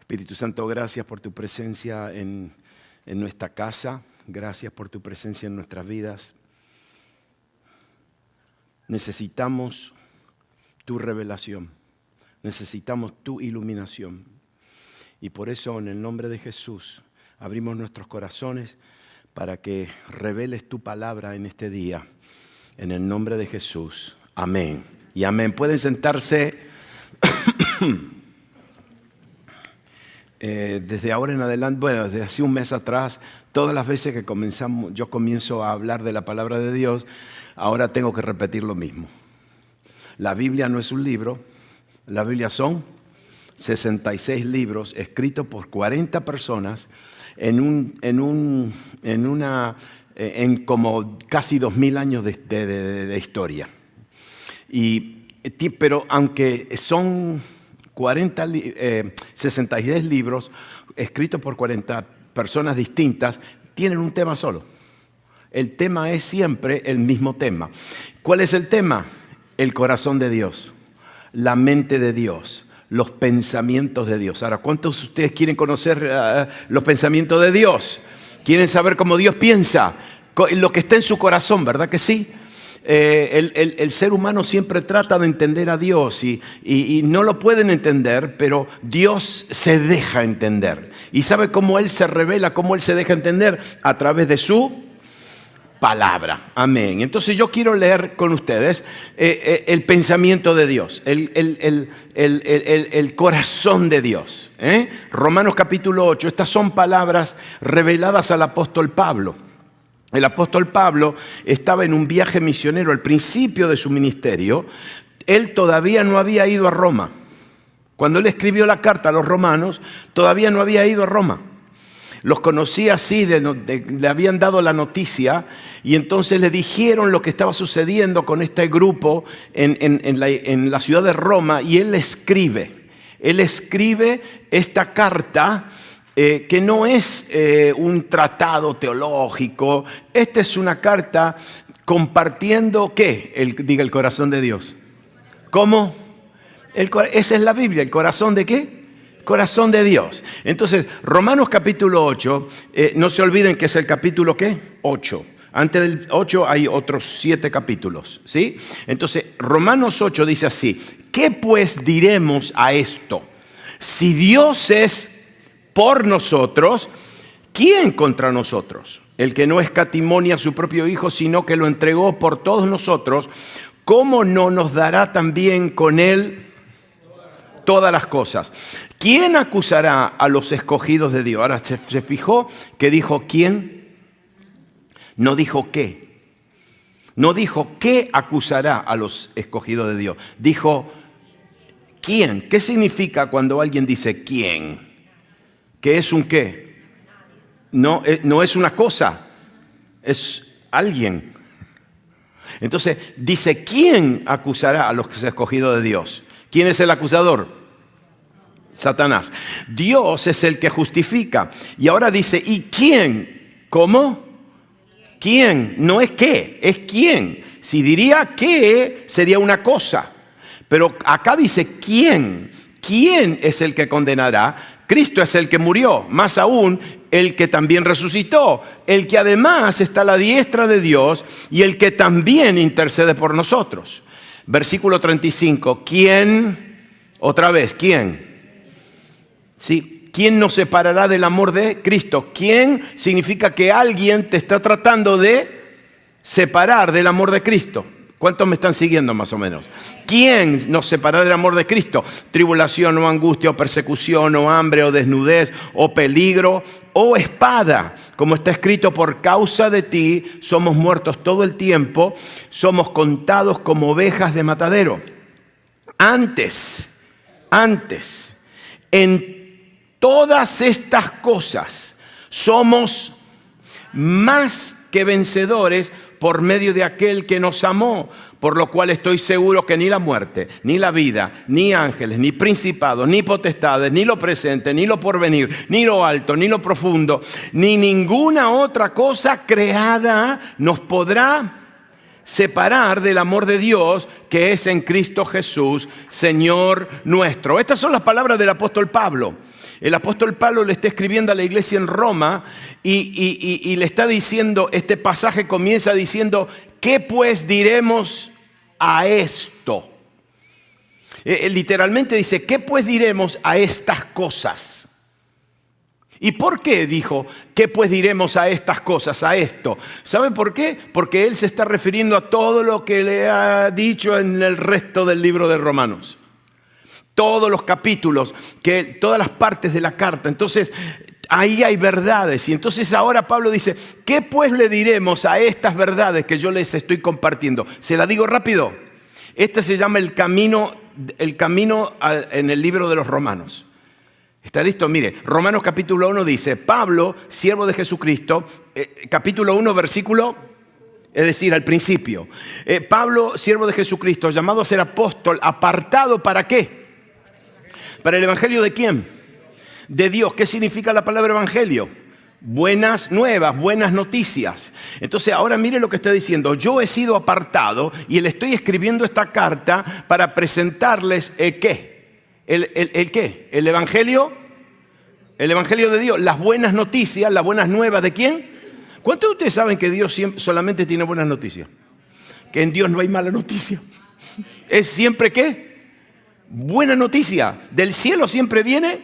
Espíritu Santo, gracias por tu presencia en nuestra casa. Gracias por tu presencia en nuestras vidas. Necesitamos tu revelación. Necesitamos tu iluminación. Y por eso, en el nombre de Jesús, abrimos nuestros corazones para que reveles tu palabra en este día. En el nombre de Jesús. Amén. Y amén. Pueden sentarse. Desde ahora en adelante, bueno, desde hace un mes atrás, todas las veces que yo comienzo a hablar de la palabra de Dios, ahora tengo que repetir lo mismo. La Biblia no es un libro, la Biblia son 66 libros escritos por 40 personas en como casi 2000 años de historia. Pero aunque son 66 libros escritos por 40 personas distintas, tienen un tema solo. El tema es siempre el mismo tema. ¿Cuál es el tema? El corazón de Dios, la mente de Dios, los pensamientos de Dios. Ahora, ¿cuántos de ustedes quieren conocer los pensamientos de Dios? ¿Quieren saber cómo Dios piensa? Lo que está en su corazón, ¿verdad que sí? El ser humano siempre trata de entender a Dios y no lo pueden entender, pero Dios se deja entender. ¿Y sabe cómo Él se revela, cómo Él se deja entender? A través de su palabra. Amén. Entonces yo quiero leer con ustedes el pensamiento de Dios, el corazón de Dios. Romanos capítulo 8, estas son palabras reveladas al apóstol Pablo. El apóstol Pablo estaba en un viaje misionero al principio de su ministerio. Él todavía no había ido a Roma. Cuando él escribió la carta a los romanos, todavía no había ido a Roma. Los conocía así, le habían dado la noticia y entonces le dijeron lo que estaba sucediendo con este grupo en la ciudad de Roma y él escribe esta carta que no es un tratado teológico. Esta es una carta compartiendo, ¿qué? Diga el corazón de Dios. ¿Cómo? Esa es la Biblia, ¿el corazón de qué? Corazón de Dios. Entonces, Romanos capítulo 8, no se olviden que es el capítulo ¿qué? 8. Antes del 8 hay otros 7 capítulos, ¿sí? Entonces, Romanos 8 dice así: ¿qué pues diremos a esto? Si Dios es por nosotros, ¿quién contra nosotros? El que no escatimó a su propio Hijo, sino que lo entregó por todos nosotros, ¿cómo no nos dará también con Él todas las cosas? ¿Quién acusará a los escogidos de Dios? Ahora, ¿se fijó que dijo quién? No dijo qué. No dijo qué acusará a los escogidos de Dios. Dijo quién. ¿Qué significa cuando alguien dice quién? ¿Qué es un qué? No es una cosa, es alguien. Entonces dice, ¿quién acusará a los escogidos de Dios? ¿Quién es el acusador? Satanás. Dios es el que justifica. Y ahora dice, ¿y quién? ¿Cómo? ¿Quién? No es qué, es quién. Si diría qué, sería una cosa. Pero acá dice, ¿quién? ¿Quién es el que condenará? Cristo es el que murió, más aún el que también resucitó, el que además está a la diestra de Dios y el que también intercede por nosotros. Versículo 35, ¿quién? Otra vez, ¿quién? ¿Sí? ¿Quién nos separará del amor de Cristo? ¿Quién? Significa que alguien te está tratando de separar del amor de Cristo. ¿Cuántos me están siguiendo más o menos? ¿Quién nos separará del amor de Cristo? Tribulación o angustia o persecución o hambre o desnudez o peligro o espada. Como está escrito, por causa de ti somos muertos todo el tiempo, somos contados como ovejas de matadero. Antes, en todas estas cosas somos más que vencedores por medio de aquel que nos amó, por lo cual estoy seguro que ni la muerte, ni la vida, ni ángeles, ni principados, ni potestades, ni lo presente, ni lo porvenir, ni lo alto, ni lo profundo, ni ninguna otra cosa creada nos podrá separar del amor de Dios que es en Cristo Jesús, Señor nuestro. Estas son las palabras del apóstol Pablo. El apóstol Pablo le está escribiendo a la iglesia en Roma y le está diciendo, este pasaje comienza diciendo, ¿qué pues diremos a esto? Literalmente dice, ¿qué pues diremos a estas cosas? ¿Y por qué dijo, qué pues diremos a estas cosas, a esto? ¿Sabe por qué? Porque él se está refiriendo a todo lo que le ha dicho en el resto del libro de Romanos. Todos los capítulos, todas las partes de la carta. Entonces, ahí hay verdades. Y entonces ahora Pablo dice, ¿qué pues le diremos a estas verdades que yo les estoy compartiendo? ¿Se la digo rápido? Este se llama el camino en el libro de los Romanos. ¿Está listo? Mire, Romanos capítulo 1 dice, Pablo, siervo de Jesucristo, capítulo 1, versículo, es decir, al principio. Pablo, siervo de Jesucristo, llamado a ser apóstol, apartado ¿para qué? ¿Para el evangelio de quién? De Dios. ¿Qué significa la palabra evangelio? Buenas nuevas, buenas noticias. Entonces ahora mire lo que está diciendo. Yo he sido apartado y le estoy escribiendo esta carta para presentarles ¿qué? ¿El qué? ¿El evangelio? El evangelio de Dios. Las buenas noticias, las buenas nuevas ¿de quién? ¿Cuántos de ustedes saben que Dios solamente tiene buenas noticias? Que en Dios no hay mala noticia. ¿Es siempre qué? Buena noticia. Del cielo siempre viene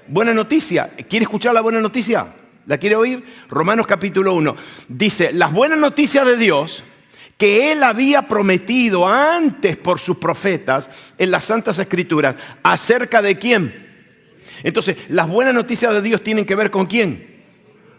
buena noticia. ¿Quiere escuchar la buena noticia? ¿La quiere oír? Romanos capítulo 1. Dice, las buenas noticias de Dios que Él había prometido antes por sus profetas en las Santas Escrituras. ¿Acerca de quién? Entonces, las buenas noticias de Dios tienen que ver ¿con quién?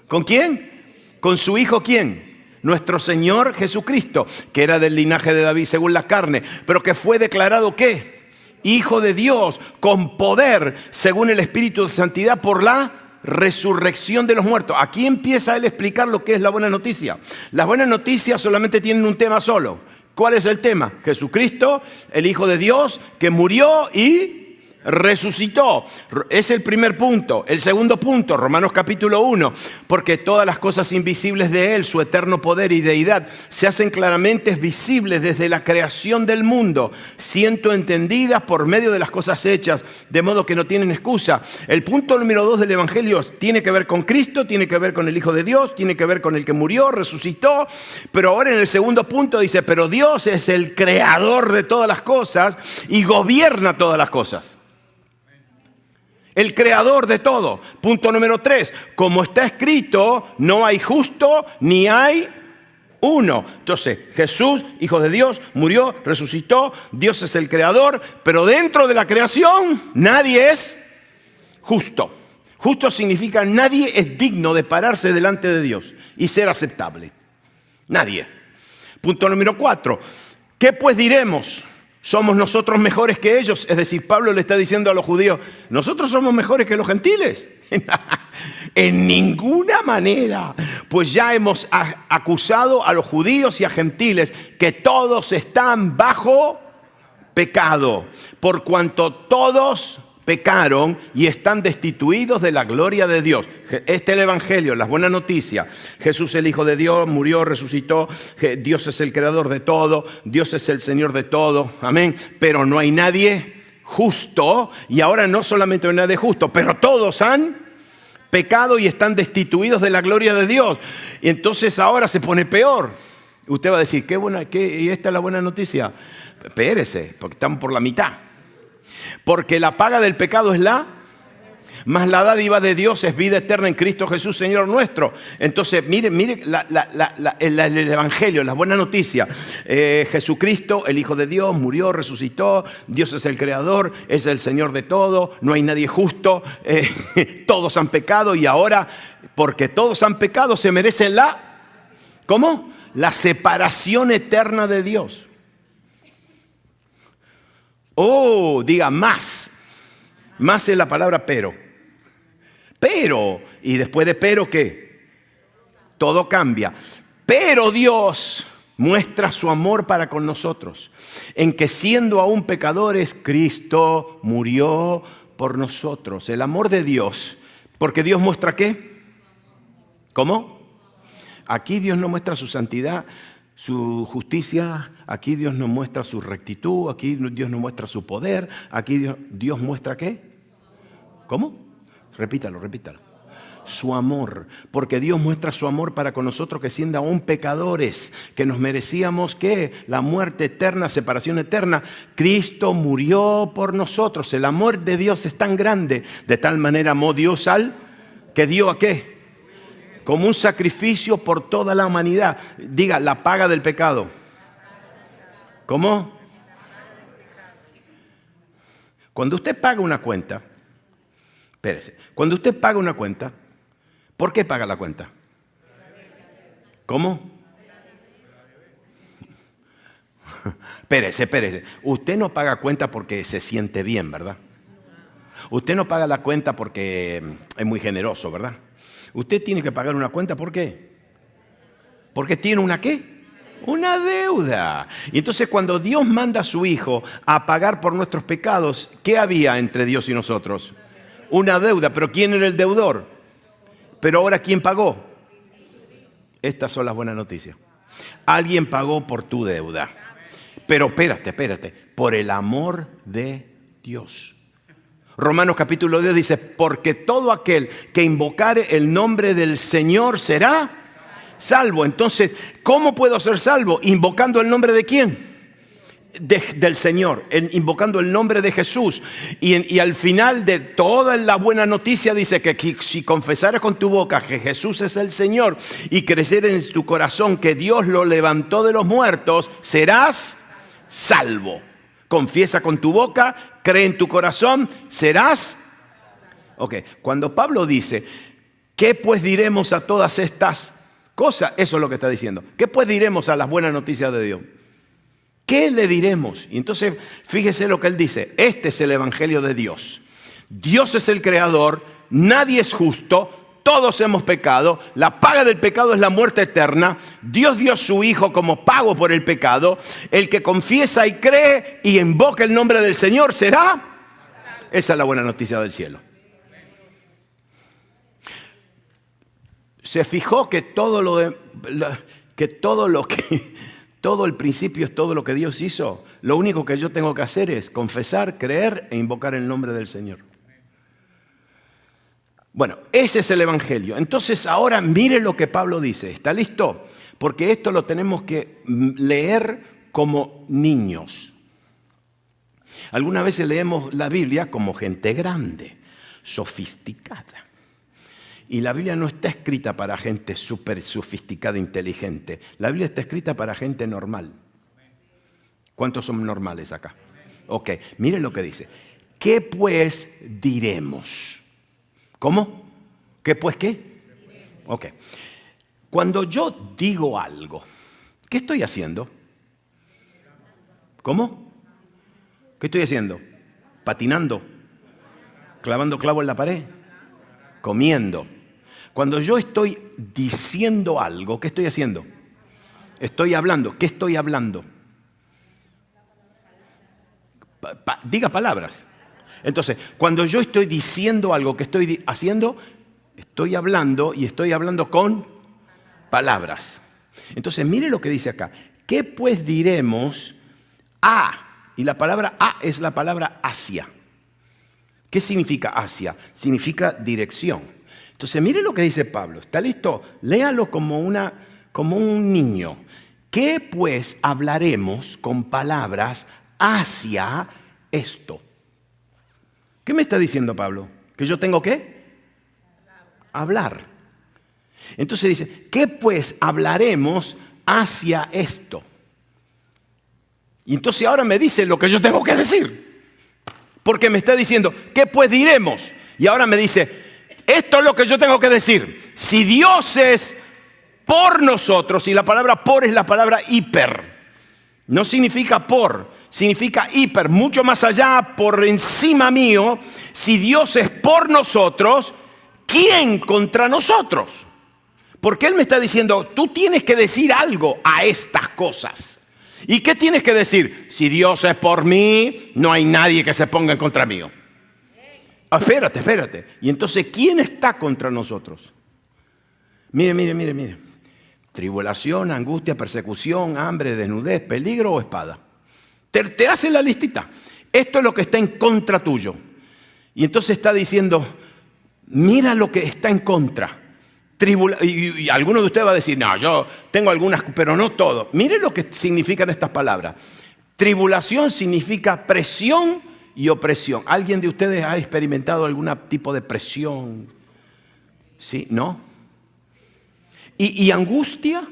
¿Con quién? ¿Con su Hijo quién? Nuestro Señor Jesucristo, que era del linaje de David según la carne, pero que fue declarado ¿qué? Hijo de Dios, con poder, según el Espíritu de Santidad, por la resurrección de los muertos. Aquí empieza él a explicar lo que es la buena noticia. Las buenas noticias solamente tienen un tema solo. ¿Cuál es el tema? Jesucristo, el Hijo de Dios, que murió y resucitó. Es el primer punto. El segundo punto, Romanos capítulo 1, porque todas las cosas invisibles de Él, su eterno poder y deidad, se hacen claramente visibles desde la creación del mundo, siendo entendidas por medio de las cosas hechas, de modo que no tienen excusa. El punto número 2 del Evangelio tiene que ver con Cristo, tiene que ver con el Hijo de Dios, tiene que ver con el que murió, resucitó, pero ahora en el segundo punto dice, pero Dios es el creador de todas las cosas y gobierna todas las cosas. El creador de todo. Punto número 3. Como está escrito, no hay justo ni hay uno. Entonces, Jesús, Hijo de Dios, murió, resucitó. Dios es el creador, pero dentro de la creación nadie es justo. Justo significa nadie es digno de pararse delante de Dios y ser aceptable. Nadie. Punto número 4. ¿Qué pues diremos? ¿Somos nosotros mejores que ellos? Es decir, Pablo le está diciendo a los judíos, ¿nosotros somos mejores que los gentiles? En ninguna manera, pues ya hemos acusado a los judíos y a gentiles que todos están bajo pecado, por cuanto todos pecaron y están destituidos de la gloria de Dios. Este es el Evangelio, las buenas noticias. Jesús el Hijo de Dios, murió, resucitó. Dios es el creador de todo. Dios es el Señor de todo. Amén. Pero no hay nadie justo. Y ahora no solamente hay nadie justo, pero todos han pecado y están destituidos de la gloria de Dios. Y entonces ahora se pone peor. Usted va a decir, ¿y esta es la buena noticia? Espérese, porque estamos por la mitad. Porque la paga del pecado es mas la dádiva de Dios es vida eterna en Cristo Jesús, Señor nuestro. Entonces, mire el Evangelio, la buena noticia. Jesucristo, el Hijo de Dios, murió, resucitó. Dios es el creador, es el Señor de todo. No hay nadie justo. Todos han pecado y ahora, porque todos han pecado, se merecen ¿cómo? La separación eterna de Dios. Oh, diga más. Más es la palabra pero. Pero, y después de pero, ¿qué? Todo cambia. Pero Dios muestra su amor para con nosotros, en que siendo aún pecadores, Cristo murió por nosotros. El amor de Dios, porque Dios muestra ¿qué? ¿Cómo? Aquí Dios no muestra su santidad, su justicia, aquí Dios nos muestra su rectitud, aquí Dios nos muestra su poder, aquí Dios muestra ¿qué? ¿Cómo? Repítalo, repítalo. Su amor, porque Dios muestra su amor para con nosotros, que siendo aún pecadores, que nos merecíamos ¿qué? La muerte eterna, separación eterna. Cristo murió por nosotros. El amor de Dios es tan grande, de tal manera amó Dios al que dio ¿a qué? Como un sacrificio por toda la humanidad. Diga, la paga del pecado. ¿Cómo? Cuando usted paga una cuenta, espérese, cuando usted paga una cuenta, ¿por qué paga la cuenta? ¿Cómo? Espérese. Usted no paga cuenta porque se siente bien, ¿verdad? Usted no paga la cuenta porque es muy generoso, ¿verdad? Usted tiene que pagar una cuenta, ¿por qué? Porque tiene una ¿qué? Una deuda. Y entonces cuando Dios manda a su Hijo a pagar por nuestros pecados, ¿qué había entre Dios y nosotros? Una deuda. ¿Pero quién era el deudor? Pero ahora, ¿quién pagó? Estas son las buenas noticias. Alguien pagó por tu deuda. Pero espérate. Por el amor de Dios. Romanos capítulo 10 dice, porque todo aquel que invocare el nombre del Señor será salvo. Entonces, ¿cómo puedo ser salvo? ¿Invocando el nombre de quién? Del Señor, invocando el nombre de Jesús. Y al final de toda la buena noticia dice que si confesares con tu boca que Jesús es el Señor y crecer en tu corazón que Dios lo levantó de los muertos, serás salvo. Confiesa con tu boca, cree en tu corazón, serás. Ok, cuando Pablo dice, ¿qué pues diremos a todas estas cosas? Eso es lo que está diciendo. ¿Qué pues diremos a las buenas noticias de Dios? ¿Qué le diremos? Y entonces, fíjese lo que él dice. Este es el evangelio de Dios. Dios es el creador, nadie es justo, todos hemos pecado, la paga del pecado es la muerte eterna. Dios dio a su Hijo como pago por el pecado. El que confiesa y cree y invoca el nombre del Señor será. Esa es la buena noticia del cielo. Se fijó que todo el principio es todo lo que Dios hizo. Lo único que yo tengo que hacer es confesar, creer e invocar el nombre del Señor. Bueno, ese es el evangelio. Entonces ahora mire lo que Pablo dice. ¿Está listo? Porque esto lo tenemos que leer como niños. Algunas veces leemos la Biblia como gente grande, sofisticada. Y la Biblia no está escrita para gente súper sofisticada, inteligente. La Biblia está escrita para gente normal. ¿Cuántos son normales acá? Ok, miren lo que dice. ¿Qué pues diremos? ¿Cómo? ¿Qué pues qué? Ok. Cuando yo digo algo, ¿qué estoy haciendo? ¿Cómo? ¿Qué estoy haciendo? Patinando, clavando clavo en la pared, comiendo. Cuando yo estoy diciendo algo, ¿qué estoy haciendo? Estoy hablando. ¿Qué estoy hablando? Diga palabras. Entonces, cuando yo estoy diciendo algo, ¿qué estoy haciendo? Estoy hablando y estoy hablando con palabras. Entonces, mire lo que dice acá. ¿Qué pues diremos a? Y la palabra a es la palabra hacia. ¿Qué significa hacia? Significa dirección. Entonces, mire lo que dice Pablo. ¿Está listo? Léalo como un niño. ¿Qué pues hablaremos con palabras hacia esto? ¿Qué me está diciendo Pablo? ¿Que yo tengo qué? Hablar. Entonces dice, ¿qué pues hablaremos hacia esto? Y entonces ahora me dice lo que yo tengo que decir. Porque me está diciendo, ¿qué pues diremos? Y ahora me dice, esto es lo que yo tengo que decir. Si Dios es por nosotros, y la palabra por es la palabra hiper. No significa por, significa hiper, mucho más allá, por encima mío. Si Dios es por nosotros, ¿quién contra nosotros? Porque Él me está diciendo, tú tienes que decir algo a estas cosas. ¿Y qué tienes que decir? Si Dios es por mí, no hay nadie que se ponga en contra mío. Espérate. Y entonces, ¿quién está contra nosotros? Mire. Tribulación, angustia, persecución, hambre, desnudez, peligro o espada. Te hace la listita. Esto es lo que está en contra tuyo. Y entonces está diciendo, Mira lo que está en contra. Y alguno de ustedes va a decir, no, yo tengo algunas, pero no todo. Mire lo que significan estas palabras. Tribulación significa presión y opresión. ¿Alguien de ustedes ha experimentado algún tipo de presión? ¿Sí? ¿No? ¿Y angustia?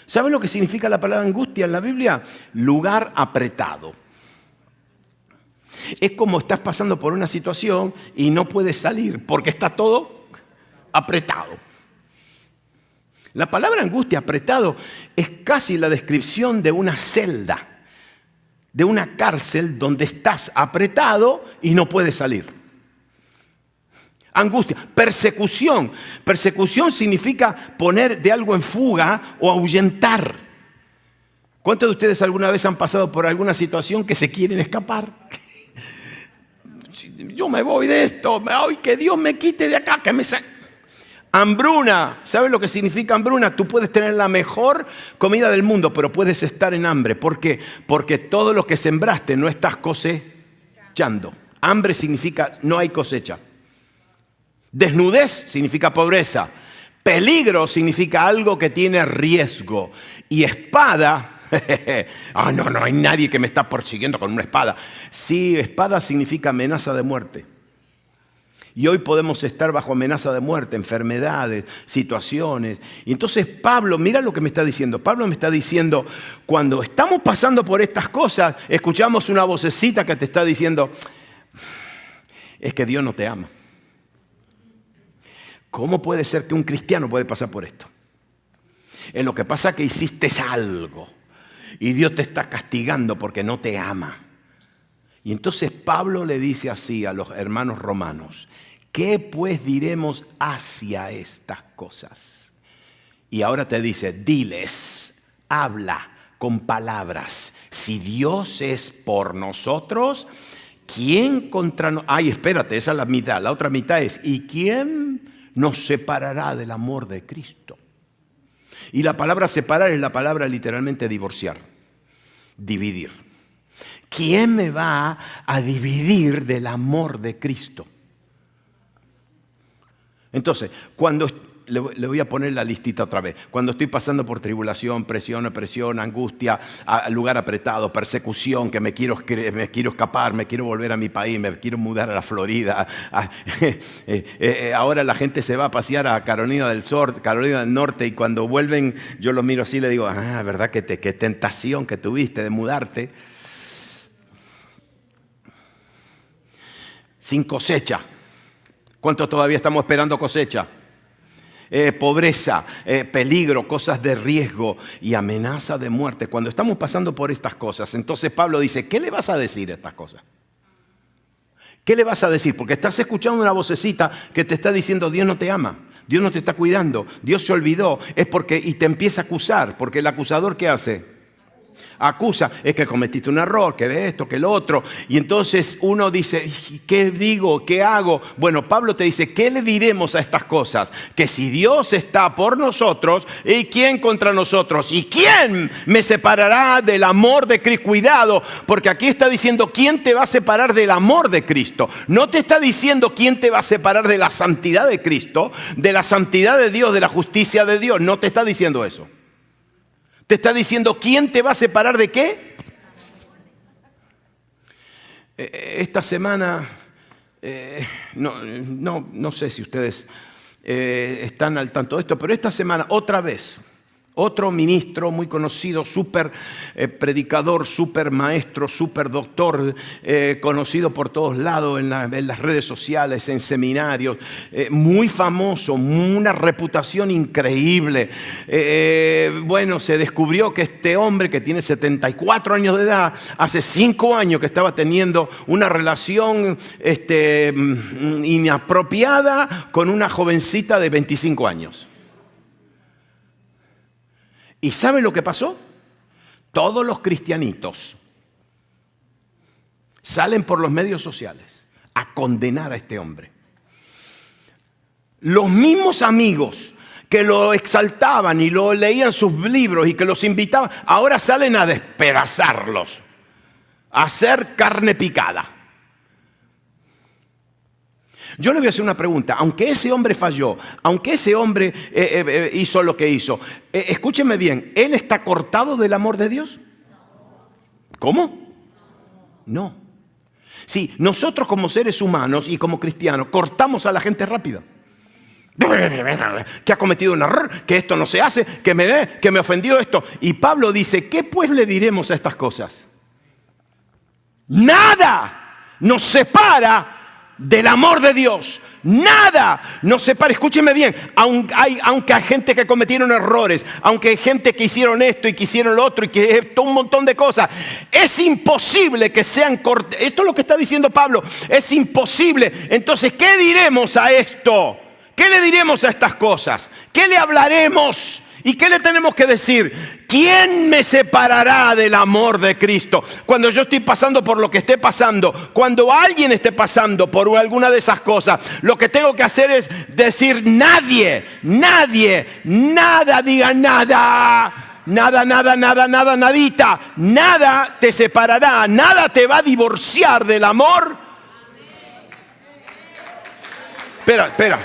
¿Saben lo que significa la palabra angustia en la Biblia? Lugar apretado. Es como estás pasando por una situación y no puedes salir porque está todo apretado. La palabra angustia, apretado, es casi la descripción de una celda, de una cárcel donde estás apretado y no puedes salir. Angustia, persecución. Persecución significa poner de algo en fuga o ahuyentar. ¿Cuántos de ustedes alguna vez han pasado por alguna situación que se quieren escapar? Yo me voy de esto, ay, que Dios me quite de acá, que me saque. Hambruna, ¿sabes lo que significa hambruna? Tú puedes tener la mejor comida del mundo, pero puedes estar en hambre. ¿Por qué? Porque todo lo que sembraste no estás cosechando. Hambre significa no hay cosecha. Desnudez significa pobreza. Peligro significa algo que tiene riesgo. Y espada, no hay nadie que me está persiguiendo con una espada. Sí, espada significa amenaza de muerte. Y hoy podemos estar bajo amenaza de muerte, enfermedades, situaciones. Y entonces Pablo, mira lo que me está diciendo. Pablo me está diciendo, cuando estamos pasando por estas cosas, escuchamos una vocecita que te está diciendo, es que Dios no te ama. ¿Cómo puede ser que un cristiano puede pasar por esto? En lo que pasa es que hiciste algo y Dios te está castigando porque no te ama. Y entonces Pablo le dice así a los hermanos romanos, ¿qué pues diremos hacia estas cosas? Y ahora te dice, diles, habla con palabras. Si Dios es por nosotros, ¿quién contra nosotros? Ay, espérate, esa es la mitad. La otra mitad es, ¿y quién nos separará del amor de Cristo? Y la palabra separar es la palabra literalmente divorciar, dividir. ¿Quién me va a dividir del amor de Cristo? Entonces, cuando le voy a poner la listita otra vez. Cuando estoy pasando por tribulación, presión, opresión, angustia, lugar apretado, persecución, que me quiero escapar, me quiero volver a mi país, me quiero mudar a la Florida. Ahora la gente se va a pasear a Carolina del Sur, Carolina del Norte, y cuando vuelven yo los miro así y le digo, ¿verdad qué tentación que tuviste de mudarte? Sin cosecha. ¿Cuántos todavía estamos esperando cosecha? Pobreza, peligro, cosas de riesgo y amenaza de muerte. Cuando estamos pasando por estas cosas, entonces Pablo dice, ¿qué le vas a decir a estas cosas? ¿Qué le vas a decir? Porque estás escuchando una vocecita que te está diciendo, Dios no te ama, Dios no te está cuidando, Dios se olvidó. Es porque, y te empieza a acusar, porque el acusador, ¿qué hace? Acusa, es que cometiste un error, que de esto, que lo otro. Y entonces uno dice, ¿qué digo? ¿Qué hago? Bueno, Pablo te dice, ¿qué le diremos a estas cosas? Que si Dios está por nosotros, ¿y quién contra nosotros? ¿Y quién me separará del amor de Cristo? Cuidado, porque aquí está diciendo, ¿quién te va a separar del amor de Cristo? No te está diciendo quién te va a separar de la santidad de Cristo, de la santidad de Dios, de la justicia de Dios. No te está diciendo eso. Te está diciendo, ¿quién te va a separar de qué? Esta semana, no sé si ustedes están al tanto de esto, pero esta semana otra vez, otro ministro muy conocido, súper predicador, súper maestro, súper doctor, conocido por todos lados en las redes sociales, en seminarios, muy famoso, una reputación increíble. Bueno, se descubrió que este hombre que tiene 74 años de edad, hace 5 años que estaba teniendo una relación inapropiada con una jovencita de 25 años. ¿Y saben lo que pasó? Todos los cristianitos salen por los medios sociales a condenar a este hombre. Los mismos amigos que lo exaltaban y lo leían sus libros y que los invitaban, ahora salen a despedazarlos, a hacer carne picada. Yo le voy a hacer una pregunta. Aunque ese hombre falló, aunque ese hombre hizo lo que hizo, escúcheme bien, ¿él está cortado del amor de Dios? ¿Cómo? No. Sí, nosotros como seres humanos y como cristianos cortamos a la gente rápida. Que ha cometido un error, que esto no se hace, que me ofendió esto. Y Pablo dice, ¿qué pues le diremos a estas cosas? Nada nos separa del amor de Dios. Nada nos separa. Escúcheme bien, aunque hay gente que cometieron errores, aunque hay gente que hicieron esto y que hicieron lo otro y que un montón de cosas, es imposible que sean cortes. Esto es lo que está diciendo Pablo, es imposible. Entonces, ¿qué diremos a esto? ¿Qué le diremos a estas cosas? ¿Qué le hablaremos? ¿Y qué le tenemos que decir? ¿Quién me separará del amor de Cristo? Cuando yo estoy pasando por lo que esté pasando, cuando alguien esté pasando por alguna de esas cosas, lo que tengo que hacer es decir nadie, nada, diga nada. Nada, nadita. Nada te separará, nada te va a divorciar del amor. Espera.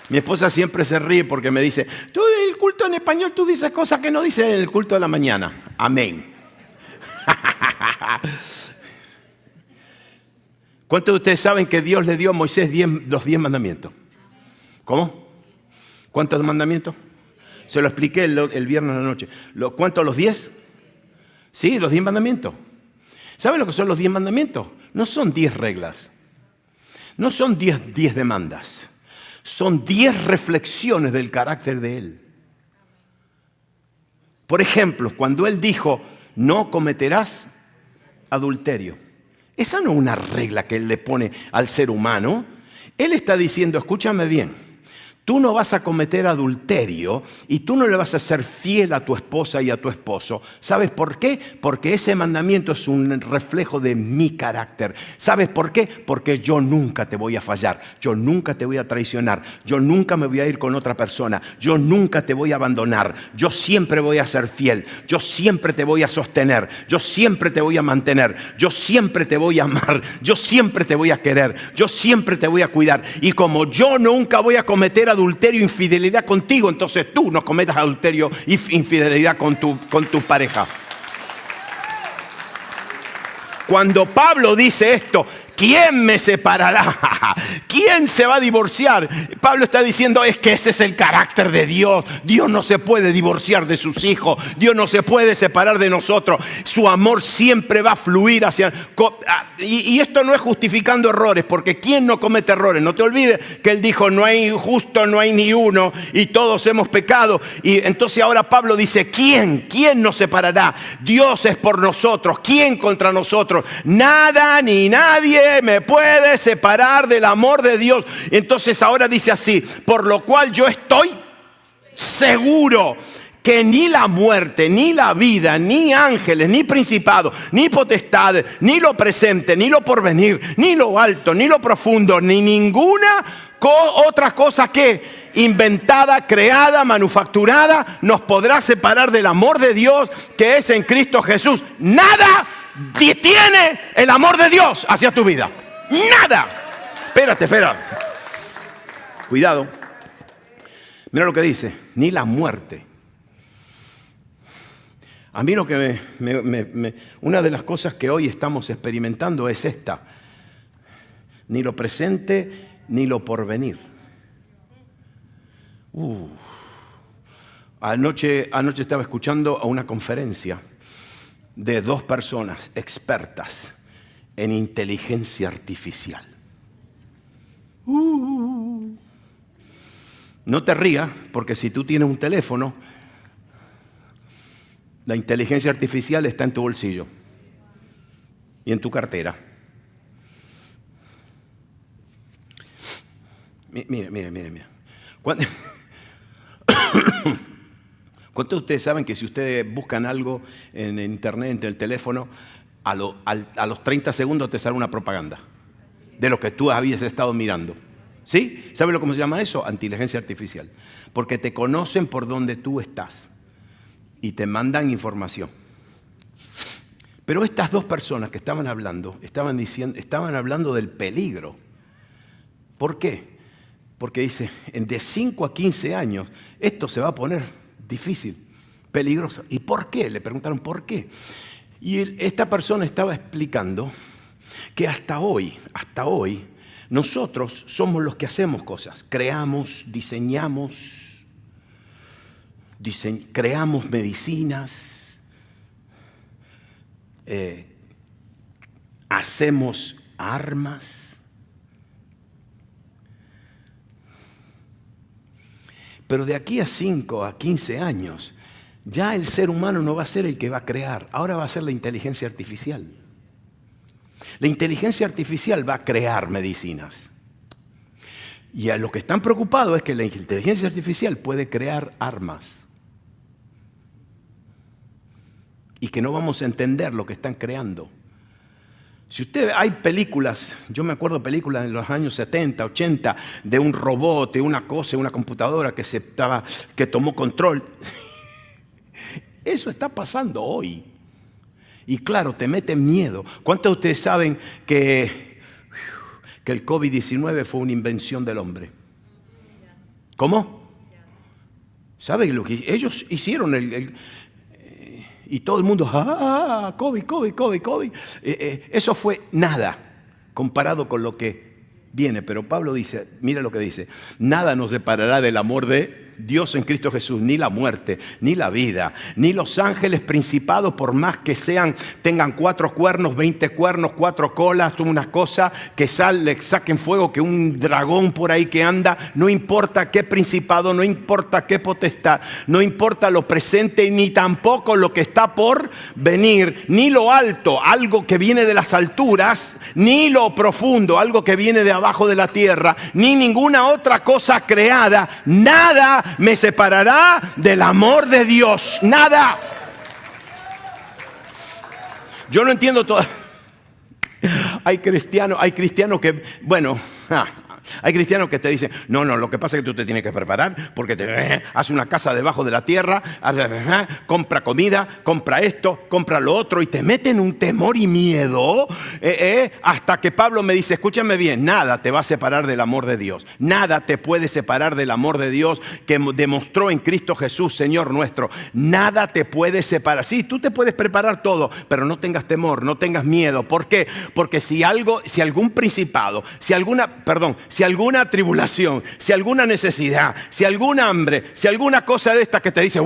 Mi esposa siempre se ríe porque me dice, tú en el culto en español tú dices cosas que no dices en el culto de la mañana. Amén. ¿Cuántos de ustedes saben que Dios le dio a Moisés los 10 mandamientos? ¿Cómo? ¿Cuántos mandamientos? Se lo expliqué el viernes en la noche. ¿Cuántos? ¿Los 10? Sí, los 10 mandamientos. ¿Saben lo que son los 10 mandamientos? No son 10 reglas. No son 10 demandas. Son 10 reflexiones del carácter de Él. Por ejemplo, cuando Él dijo, no cometerás adulterio. Esa no es una regla que Él le pone al ser humano. Él está diciendo, escúchame bien, tú no vas a cometer adulterio y tú no le vas a ser fiel a tu esposa y a tu esposo. ¿Sabes por qué? Porque ese mandamiento es un reflejo de mi carácter. ¿Sabes por qué? Porque yo nunca te voy a fallar, yo nunca te voy a traicionar, yo nunca me voy a ir con otra persona, yo nunca te voy a abandonar, yo siempre voy a ser fiel, yo siempre te voy a sostener, yo siempre te voy a mantener, yo siempre te voy a amar, yo siempre te voy a querer, yo siempre te voy a cuidar. Y como yo nunca voy a cometer adulterio e infidelidad contigo, entonces tú no cometas adulterio e infidelidad con tu pareja. Cuando Pablo dice esto, ¿quién me separará? ¿Quién se va a divorciar? Pablo está diciendo, es que ese es el carácter de Dios. Dios no se puede divorciar de sus hijos. Dios no se puede separar de nosotros. Su amor siempre va a fluir hacia... Y esto no es justificando errores, porque ¿quién no comete errores? No te olvides que Él dijo, no hay justo, no hay ni uno, y todos hemos pecado. Y entonces ahora Pablo dice, ¿quién? ¿Quién nos separará? Dios es por nosotros. ¿Quién contra nosotros? Nada ni nadie me puede separar del amor de Dios. Entonces ahora dice así, por lo cual yo estoy seguro que ni la muerte, ni la vida, ni ángeles, ni principados, ni potestades, ni lo presente, ni lo porvenir, ni lo alto, ni lo profundo, ni ninguna otra cosa que inventada, creada, manufacturada, nos podrá separar del amor de Dios que es en Cristo Jesús. Nada detiene el amor de Dios hacia tu vida. Nada. Espera. Cuidado. Mira lo que dice. Ni la muerte. A mí lo que una de las cosas que hoy estamos experimentando es esta. Ni lo presente, ni lo porvenir. Anoche estaba escuchando a una conferencia de 2 personas expertas en inteligencia artificial. No te rías, porque si tú tienes un teléfono, la inteligencia artificial está en tu bolsillo y en tu cartera. Mira. ¿Cuántos de ustedes saben que si ustedes buscan algo en internet, en el teléfono, a los 30 segundos te sale una propaganda de lo que tú habías estado mirando? ¿Sí? ¿Saben cómo se llama eso? Inteligencia artificial. Porque te conocen por donde tú estás y te mandan información. Pero estas 2 personas que estaban hablando del peligro ¿Por qué? Porque dice, de 5 a 15 años, esto se va a poner difícil, peligroso. ¿Y por qué? Le preguntaron, ¿por qué? Y esta persona estaba explicando que hasta hoy, nosotros somos los que hacemos cosas. Creamos, diseñamos, creamos medicinas, hacemos armas. Pero de aquí a 5 a 15 años, ya el ser humano no va a ser el que va a crear. Ahora va a ser la inteligencia artificial. La inteligencia artificial va a crear medicinas. Y a lo que están preocupados es que la inteligencia artificial puede crear armas. Y que no vamos a entender lo que están creando. Si hay películas, yo me acuerdo de películas en los años 70, 80, de un robot, de una cosa, una computadora que tomó control. Eso está pasando hoy. Y claro, te mete miedo. ¿Cuántos de ustedes saben que el COVID-19 fue una invención del hombre? ¿Cómo? ¿Saben lo que ellos hicieron? Y todo el mundo, COVID. Eso fue nada comparado con lo que viene. Pero Pablo dice, mira lo que dice, nada nos separará del amor de Dios en Cristo Jesús, ni la muerte, ni la vida, ni los ángeles principados, por más que tengan 4 cuernos, 20 cuernos, 4 colas, una cosa que le saquen fuego, que un dragón por ahí que anda, no importa qué principado, no importa qué potestad, no importa lo presente, ni tampoco lo que está por venir, ni lo alto, algo que viene de las alturas, ni lo profundo, algo que viene de abajo de la tierra, ni ninguna otra cosa creada, nada me separará del amor de Dios. Nada. Yo no entiendo todo. Hay cristianos que, hay cristianos que te dicen, no, lo que pasa es que tú te tienes que preparar porque haz una casa debajo de la tierra, compra comida, compra esto, compra lo otro, y te meten un temor y miedo hasta que Pablo me dice, escúchame bien, nada te va a separar del amor de Dios, nada te puede separar del amor de Dios que demostró en Cristo Jesús, Señor nuestro. Nada te puede separar. Sí, tú te puedes preparar todo, pero no tengas temor, no tengas miedo. ¿Por qué? Porque si algún principado, si alguna tribulación, si alguna necesidad, si algún hambre, si alguna cosa de esta que te dice,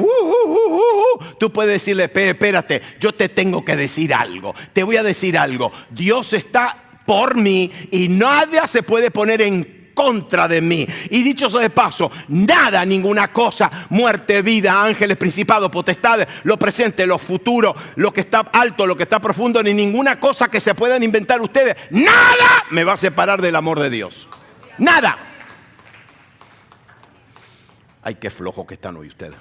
tú puedes decirle, espérate, yo te tengo que decir algo, te voy a decir algo. Dios está por mí y nada se puede poner en contra de mí. Y dicho eso de paso, nada, ninguna cosa, muerte, vida, ángeles, principados, potestades, lo presente, lo futuro, lo que está alto, lo que está profundo, ni ninguna cosa que se puedan inventar ustedes, nada me va a separar del amor de Dios. Nada. Ay, qué flojo que están hoy ustedes.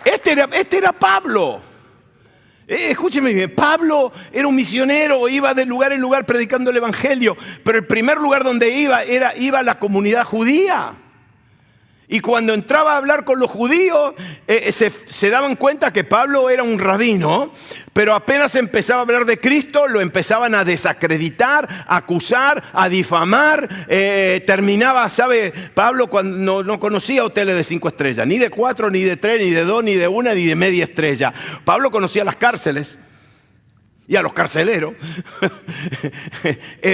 Este era Pablo. Escúcheme bien, Pablo era un misionero, iba de lugar en lugar predicando el evangelio, pero el primer lugar donde iba a la comunidad judía. Y cuando entraba a hablar con los judíos, se daban cuenta que Pablo era un rabino, pero apenas empezaba a hablar de Cristo, lo empezaban a desacreditar, a acusar, a difamar. Terminaba, ¿sabe? Pablo cuando no conocía hoteles de 5 estrellas, ni de 4, ni de 3, ni de 2, ni de 1, ni de media estrella. Pablo conocía las cárceles y a los carceleros.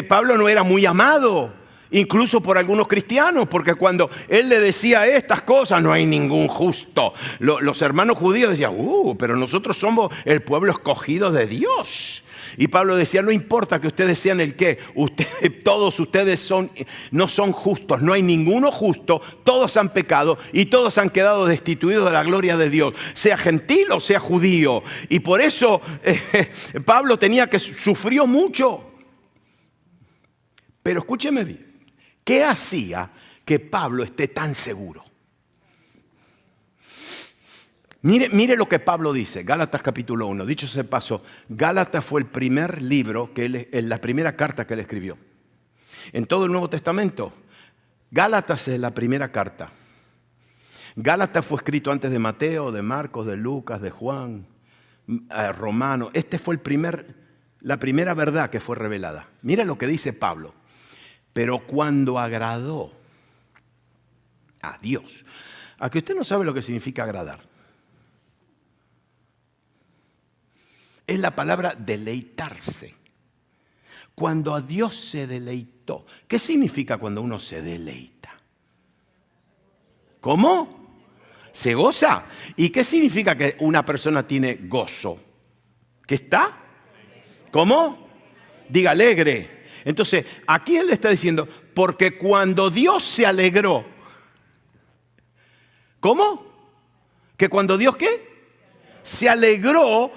Pablo no era muy amado, incluso por algunos cristianos, porque cuando él le decía estas cosas, no hay ningún justo. Los hermanos judíos decían, pero nosotros somos el pueblo escogido de Dios. Y Pablo decía, no importa que ustedes sean el qué, todos ustedes no son justos, no hay ninguno justo, todos han pecado y todos han quedado destituidos de la gloria de Dios, sea gentil o sea judío. Y por eso Pablo sufrió mucho. Pero escúcheme bien, ¿qué hacía que Pablo esté tan seguro? Mire lo que Pablo dice, Gálatas capítulo 1. Dicho sea de paso, Gálatas fue el primer libro, la primera carta que él escribió. En todo el Nuevo Testamento, Gálatas es la primera carta. Gálatas fue escrito antes de Mateo, de Marcos, de Lucas, de Juan, Romano. Este fue el primer la primera verdad que fue revelada. Mira lo que dice Pablo. Pero cuando agradó a Dios. ¿A que usted no sabe lo que significa agradar? Es la palabra deleitarse. Cuando a Dios se deleitó. ¿Qué significa cuando uno se deleita? ¿Cómo? ¿Se goza? ¿Y qué significa que una persona tiene gozo? ¿Qué está? ¿Cómo? Diga alegre. Entonces, aquí él le está diciendo, porque cuando Dios se alegró. ¿Cómo? ¿Que cuando Dios qué? Se alegró,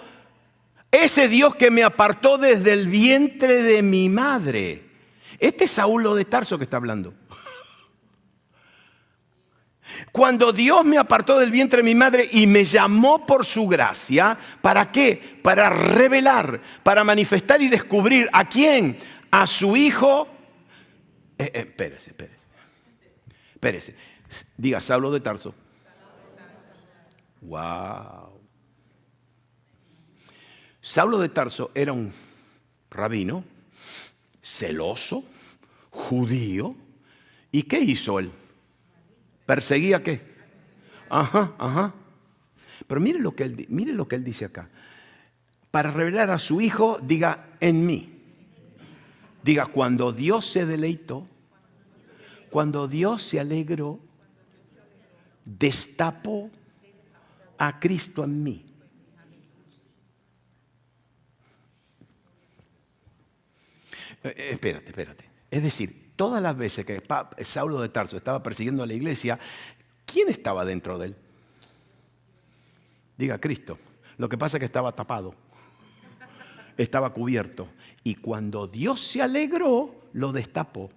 ese Dios que me apartó desde el vientre de mi madre. Este es Saulo de Tarso que está hablando. Cuando Dios me apartó del vientre de mi madre y me llamó por su gracia, ¿para qué? Para revelar, para manifestar y descubrir ¿a quién? A su hijo. Espérese. Diga, Saulo de Tarso. Wow. Saulo de Tarso era un rabino, celoso, judío. ¿Y qué hizo él? ¿Perseguía qué? Ajá. Pero mire lo que él dice acá. Para revelar a su hijo, diga, en mí. Diga, cuando Dios se deleitó, cuando Dios se alegró, destapó a Cristo en mí. Espérate. Es decir, todas las veces que Saulo de Tarso estaba persiguiendo a la iglesia, ¿quién estaba dentro de él? Diga, Cristo. Lo que pasa es que estaba tapado, estaba cubierto. Y cuando Dios se alegró, lo destapó.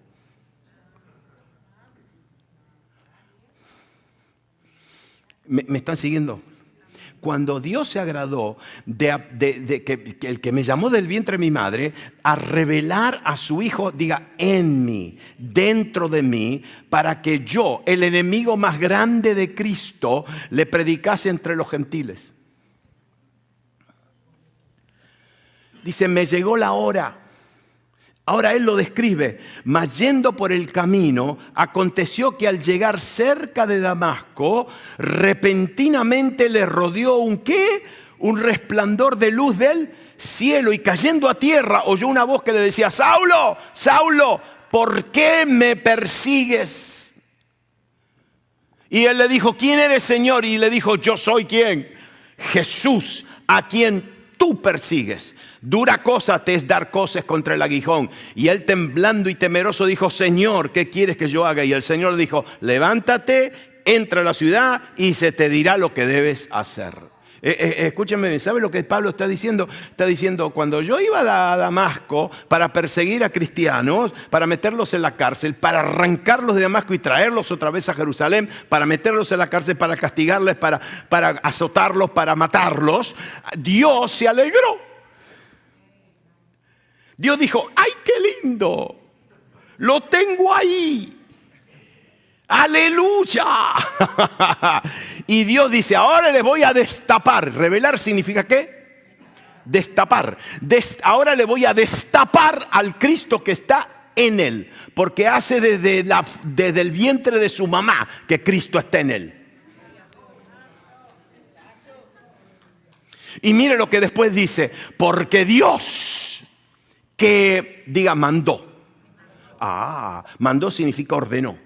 ¿Me están siguiendo? Cuando Dios se agradó de que el que me llamó del vientre de mi madre a revelar a su hijo, diga, en mí, dentro de mí, para que yo, el enemigo más grande de Cristo, le predicase entre los gentiles. Dice, me llegó la hora. Ahora él lo describe, mas yendo por el camino, aconteció que al llegar cerca de Damasco, repentinamente le rodeó un ¿qué? Un resplandor de luz del cielo, y cayendo a tierra oyó una voz que le decía, Saulo, Saulo, ¿por qué me persigues? Y él le dijo, ¿quién eres, Señor? Y le dijo, yo soy ¿quién? Jesús, a quien tú persigues. Dura cosa te es dar coces contra el aguijón. Y él temblando y temeroso dijo, Señor, ¿qué quieres que yo haga? Y el Señor le dijo, levántate, entra a la ciudad y se te dirá lo que debes hacer. Escúchenme, ¿sabe lo que Pablo está diciendo? Está diciendo, cuando yo iba a Damasco para perseguir a cristianos, para meterlos en la cárcel, para arrancarlos de Damasco y traerlos otra vez a Jerusalén, para meterlos en la cárcel, para castigarles, para azotarlos, para matarlos, Dios se alegró. Dios dijo, ¡ay, qué lindo! Lo tengo ahí. ¡Aleluya! Y Dios dice, ahora le voy a destapar. Revelar significa ¿qué? Destapar. Ahora le voy a destapar al Cristo que está en él. Porque hace desde el vientre de su mamá que Cristo está en él. Y mire lo que después dice, porque Dios que diga mandó. Mandó significa ordenó.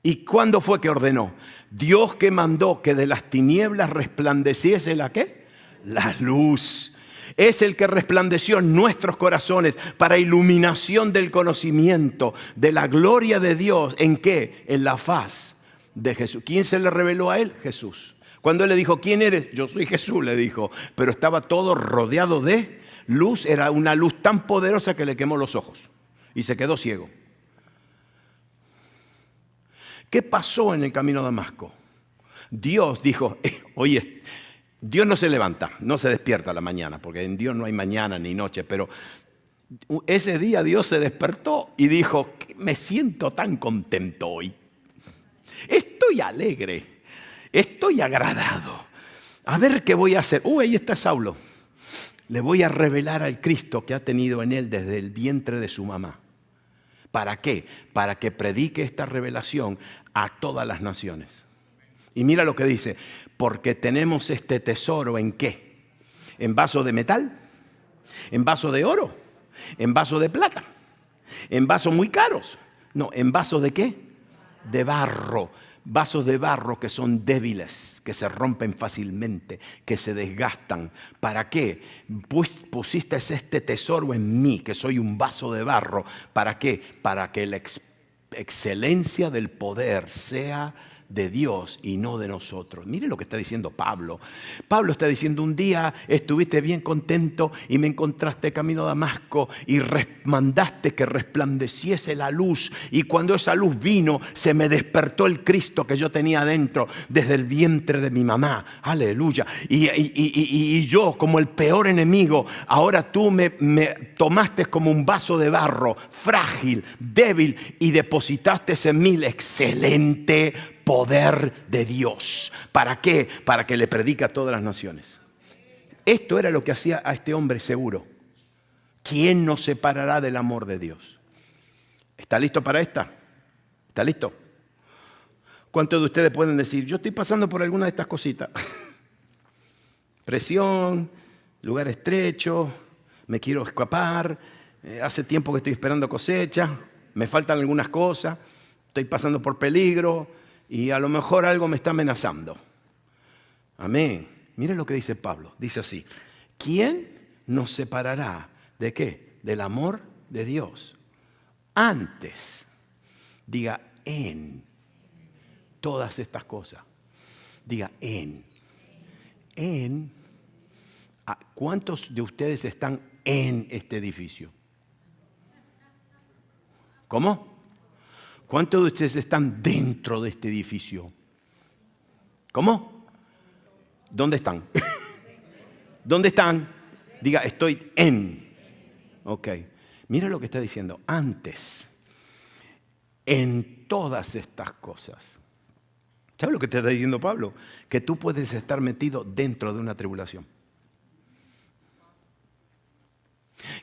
¿Y cuándo fue que ordenó? Dios que mandó que de las tinieblas resplandeciese ¿la qué? La luz. Es el que resplandeció en nuestros corazones para iluminación del conocimiento de la gloria de Dios. ¿En qué? En la faz de Jesús. ¿Quién se le reveló a él? Jesús. Cuando él le dijo, ¿quién eres? Yo soy Jesús, le dijo. Pero estaba todo rodeado de luz, era una luz tan poderosa que le quemó los ojos y se quedó ciego. ¿Qué pasó en el camino a Damasco? Dios dijo, oye, Dios no se levanta, no se despierta a la mañana, porque en Dios no hay mañana ni noche, pero ese día Dios se despertó y dijo, me siento tan contento hoy. Estoy alegre, estoy agradado. A ver qué voy a hacer. Ahí está Saulo. Le voy a revelar al Cristo que ha tenido en él desde el vientre de su mamá. ¿Para qué? Para que predique esta revelación a todas las naciones. Y mira lo que dice, porque tenemos este tesoro ¿en qué? ¿En vaso de metal? ¿En vaso de oro? ¿En vaso de plata? ¿En vasos muy caros? No, ¿en vasos de qué? De barro. Vasos de barro que son débiles, que se rompen fácilmente, que se desgastan. ¿Para qué? Pues pusiste este tesoro en mí, que soy un vaso de barro. ¿Para qué? Para que la excelencia del poder sea de Dios y no de nosotros. Mire lo que está diciendo Pablo. Pablo está diciendo, un día estuviste bien contento y me encontraste camino a Damasco y mandaste que resplandeciese la luz, y cuando esa luz vino se me despertó el Cristo que yo tenía dentro desde el vientre de mi mamá. Aleluya. Y yo, como el peor enemigo, ahora tú me tomaste como un vaso de barro frágil, débil, y depositaste en mí el excelente poder de Dios. ¿Para qué? Para que le predique a todas las naciones. Esto era lo que hacía a este hombre seguro. ¿Quién nos separará del amor de Dios? ¿Está listo para esta? ¿Está listo? ¿Cuántos de ustedes pueden decir, yo estoy pasando por alguna de estas cositas? Presión, lugar estrecho, me quiero escapar, hace tiempo que estoy esperando cosecha, me faltan algunas cosas, estoy pasando por peligro y a lo mejor algo me está amenazando. Amén. Mira lo que dice Pablo. Dice así, ¿quién nos separará de qué? Del amor de Dios. Antes, diga en todas estas cosas. Diga en. ¿Cuántos de ustedes están en este edificio? ¿Cómo? ¿Cuántos de ustedes están dentro de este edificio? ¿Cómo? ¿Dónde están? ¿Dónde están? Diga, estoy en. Ok. Mira lo que está diciendo. Antes, en todas estas cosas. ¿Sabes lo que te está diciendo Pablo? Que tú puedes estar metido dentro de una tribulación.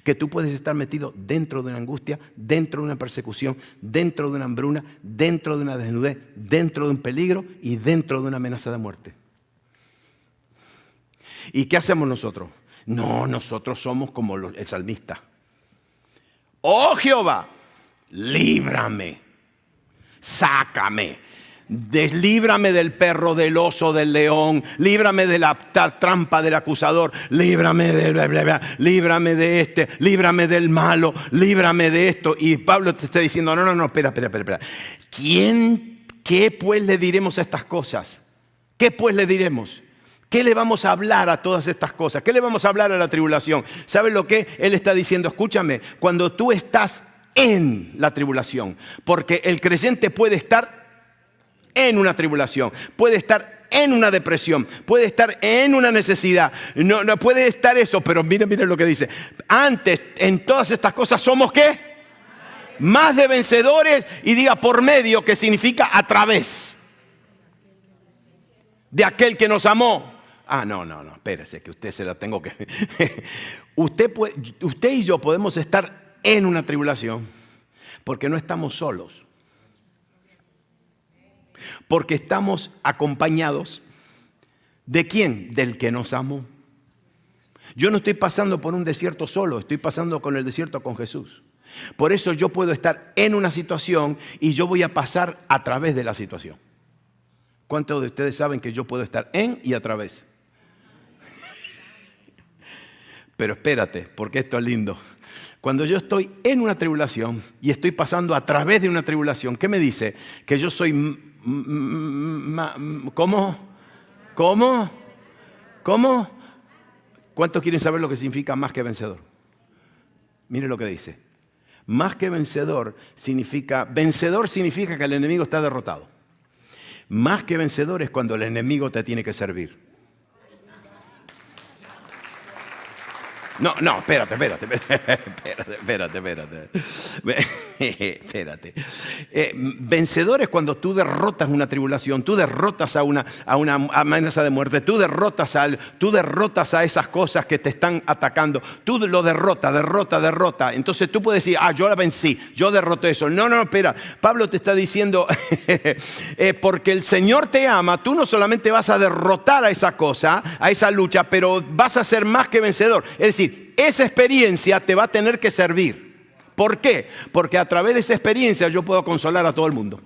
Que tú puedes estar metido dentro de una angustia, dentro de una persecución, dentro de una hambruna, dentro de una desnudez, dentro de un peligro y dentro de una amenaza de muerte. ¿Y qué hacemos nosotros? No, nosotros somos como el salmista. Oh Jehová, líbrame, sácame. Líbrame del perro, del oso, del león, líbrame de la trampa del acusador, líbrame de este, líbrame del malo, líbrame de esto. Y Pablo te está diciendo, no, espera. ¿Qué pues le diremos a estas cosas? ¿Qué pues le diremos? ¿Qué le vamos a hablar a todas estas cosas? ¿Qué le vamos a hablar a la tribulación? ¿Sabes lo que? Él está diciendo, escúchame, cuando tú estás en la tribulación, porque el creyente puede estar en una tribulación, puede estar en una depresión, puede estar en una necesidad, no puede estar eso, pero mira lo que dice. Antes, en todas estas cosas, ¿somos qué? Más de vencedores, y diga por medio, que significa a través de aquel que nos amó. No, espérese, que usted se la tengo que... Usted y yo podemos estar en una tribulación porque no estamos solos. Porque estamos acompañados ¿de quién? Del que nos amó. Yo no estoy pasando por un desierto solo, estoy pasando con el desierto con Jesús. Por eso yo puedo estar en una situación y yo voy a pasar a través de la situación. ¿Cuántos de ustedes saben que yo puedo estar en y a través? Pero espérate, porque esto es lindo. Cuando yo estoy en una tribulación y estoy pasando a través de una tribulación, ¿qué me dice? Que yo soy... ¿Cómo? ¿Cuántos quieren saber lo que significa más que vencedor? Mire lo que dice. Más que vencedor significa que el enemigo está derrotado. Más que vencedor es cuando el enemigo te tiene que servir. No, espérate. Espérate. Vencedor es cuando tú derrotas una tribulación, tú derrotas a una amenaza de muerte, tú derrotas a esas cosas que te están atacando. Tú lo derrota. Entonces tú puedes decir, yo la vencí, yo derroté eso. No, espera. Pablo te está diciendo, porque el Señor te ama, tú no solamente vas a derrotar a esa cosa, a esa lucha, pero vas a ser más que vencedor. Es decir, esa experiencia te va a tener que servir. ¿Por qué? Porque a través de esa experiencia yo puedo consolar a todo el mundo.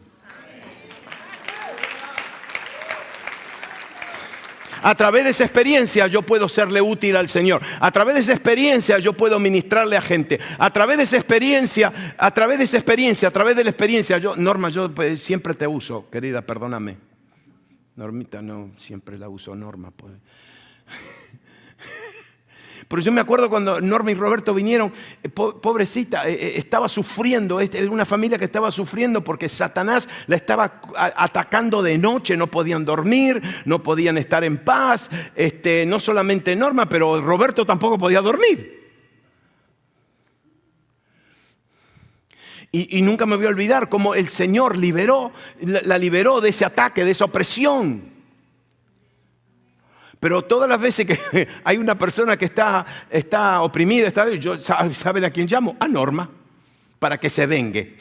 A través de esa experiencia yo puedo serle útil al Señor. A través de esa experiencia yo puedo ministrarle a gente. A través de la experiencia, Norma, yo siempre te uso, querida, perdóname. Normita, no, siempre la uso, Norma, pues. Pero yo me acuerdo cuando Norma y Roberto vinieron, pobrecita, estaba sufriendo, era una familia que estaba sufriendo porque Satanás la estaba atacando de noche, no podían dormir, no podían estar en paz, no solamente Norma, pero Roberto tampoco podía dormir. Y nunca me voy a olvidar cómo el Señor la liberó de ese ataque, de esa opresión. Pero todas las veces que hay una persona que está oprimida, ¿saben a quién llamo? A Norma, para que se vengue.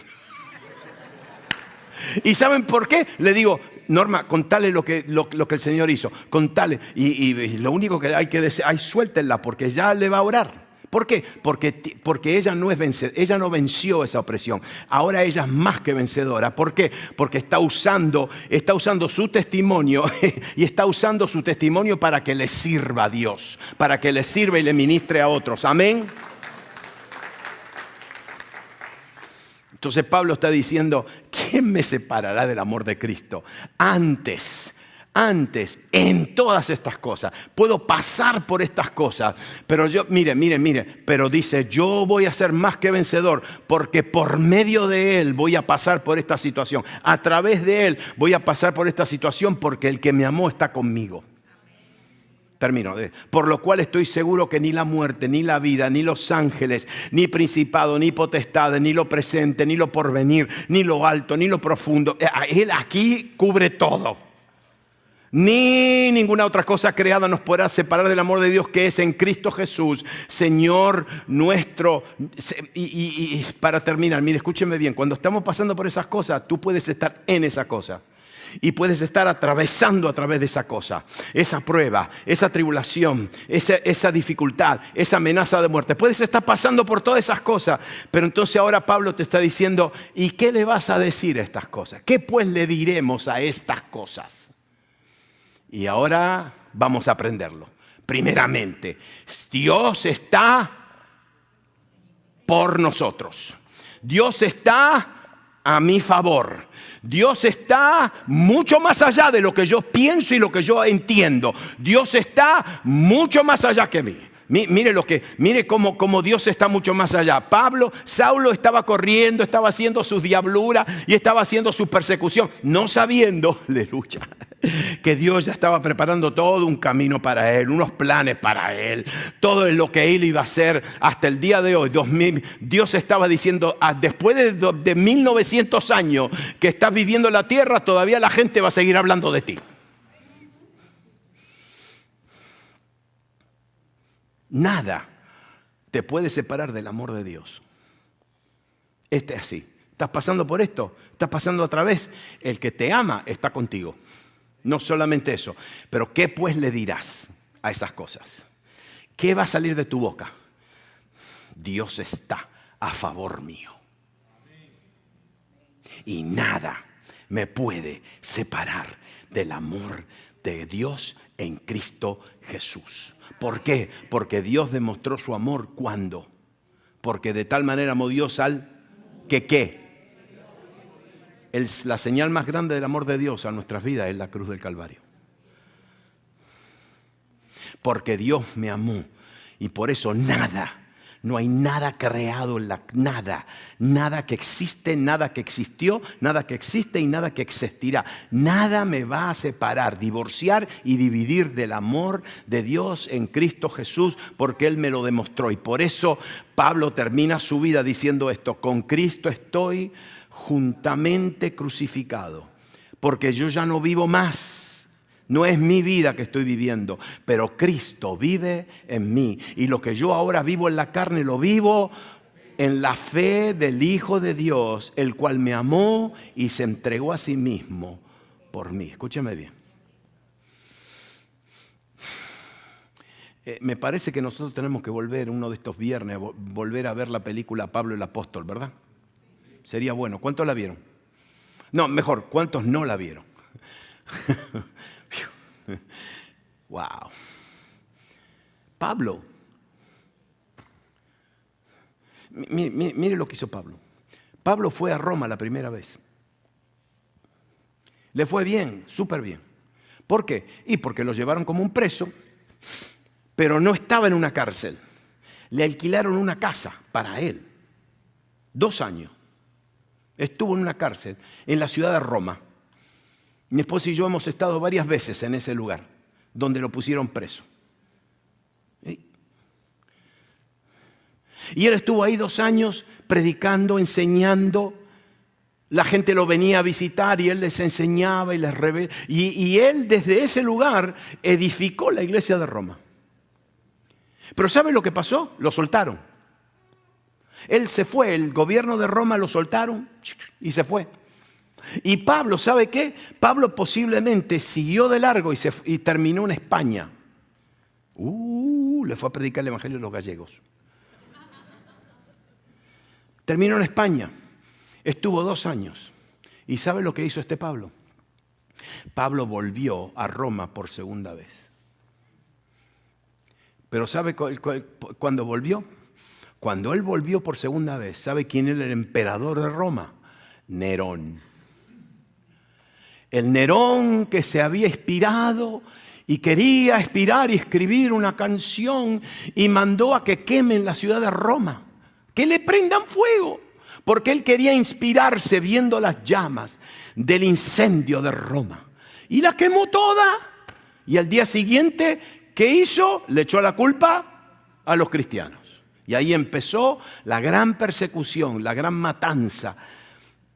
¿Y saben por qué? Le digo, Norma, contale lo que el Señor hizo, contale. Y lo único que hay que decir, suéltenla, porque ya le va a orar. ¿Por qué? Porque ella no es ella no venció esa opresión. Ahora ella es más que vencedora. ¿Por qué? Porque está usando su testimonio y está usando su testimonio para que le sirva a Dios, para que le sirva y le ministre a otros. Amén. Entonces Pablo está diciendo, ¿quién me separará del amor de Cristo? Antes, en todas estas cosas, puedo pasar por estas cosas, pero pero dice, yo voy a ser más que vencedor, porque por medio de Él voy a pasar por esta situación, a través de Él voy a pasar por esta situación, porque el que me amó está conmigo. Termino. Por lo cual estoy seguro que ni la muerte, ni la vida, ni los ángeles, ni principado, ni potestades, ni lo presente, ni lo porvenir, ni lo alto, ni lo profundo, Él aquí cubre todo. Ni ninguna otra cosa creada nos podrá separar del amor de Dios que es en Cristo Jesús, Señor nuestro. Y para terminar, mire, escúcheme bien, cuando estamos pasando por esas cosas, tú puedes estar en esa cosa. Y puedes estar atravesando a través de esa cosa, esa prueba, esa tribulación, esa dificultad, esa amenaza de muerte. Puedes estar pasando por todas esas cosas, pero entonces ahora Pablo te está diciendo, ¿y qué le vas a decir a estas cosas? ¿Qué pues le diremos a estas cosas? Y ahora vamos a aprenderlo. Primeramente, Dios está por nosotros. Dios está a mi favor. Dios está mucho más allá de lo que yo pienso y lo que yo entiendo. Dios está mucho más allá que mí. Mire cómo Dios está mucho más allá. Saulo estaba corriendo, estaba haciendo sus diabluras y estaba haciendo su persecución, no sabiendo, aleluya, que Dios ya estaba preparando todo un camino para él, unos planes para él, todo lo que él iba a hacer hasta el día de hoy. Dios estaba diciendo, después de 1900 años que estás viviendo en la tierra, todavía la gente va a seguir hablando de ti. Nada te puede separar del amor de Dios. Es así. ¿Estás pasando por esto? ¿Estás pasando otra vez? El que te ama está contigo. No solamente eso, pero ¿qué pues le dirás a esas cosas? ¿Qué va a salir de tu boca? Dios está a favor mío. Y nada me puede separar del amor de Dios en Cristo Jesús. ¿Por qué? Porque Dios demostró su amor ¿cuándo? Porque de tal manera amó Dios al que ¿qué? La señal más grande del amor de Dios a nuestras vidas es la cruz del Calvario. Porque Dios me amó y por eso nada No hay nada creado, nada que existe, nada que existió, nada que existe y nada que existirá. Nada me va a separar, divorciar y dividir del amor de Dios en Cristo Jesús, porque Él me lo demostró. Y por eso Pablo termina su vida diciendo esto: con Cristo estoy juntamente crucificado, porque yo ya no vivo más. No es mi vida que estoy viviendo, pero Cristo vive en mí. Y lo que yo ahora vivo en la carne, lo vivo en la fe del Hijo de Dios, el cual me amó y se entregó a sí mismo por mí. Escúchame bien. Me parece que nosotros tenemos que volver uno de estos viernes, volver a ver la película Pablo el Apóstol, ¿verdad? Sería bueno. ¿Cuántos la vieron? No, mejor, ¿cuántos no la vieron? Wow. Pablo. Mire lo que hizo Pablo. Pablo fue a Roma la primera vez. Le fue bien, súper bien. ¿Por qué? Y porque lo llevaron como un preso, pero no estaba en una cárcel. Le alquilaron una casa para él. 2 años. Estuvo en una cárcel en la ciudad de Roma. Mi esposa y yo hemos estado varias veces en ese lugar donde lo pusieron preso. Y él estuvo ahí 2 años predicando, enseñando. La gente lo venía a visitar y él les enseñaba y les revelaba. Y él desde ese lugar edificó la iglesia de Roma. Pero ¿sabe lo que pasó? Lo soltaron. Él se fue, el gobierno de Roma lo soltaron y se fue. Y Pablo, ¿sabe qué? Pablo posiblemente siguió de largo y terminó en España. Le fue a predicar el evangelio a los gallegos. Terminó en España. Estuvo 2 años. ¿Y sabe lo que hizo este Pablo? Pablo volvió a Roma por segunda vez. Pero ¿sabe cuándo volvió? Cuando él volvió por segunda vez, ¿sabe quién era el emperador de Roma? Nerón. El Nerón que se había inspirado y quería inspirar y escribir una canción y mandó a que quemen la ciudad de Roma, que le prendan fuego, porque él quería inspirarse viendo las llamas del incendio de Roma. Y la quemó toda. Y al día siguiente, ¿qué hizo? Le echó la culpa a los cristianos. Y ahí empezó la gran persecución, la gran matanza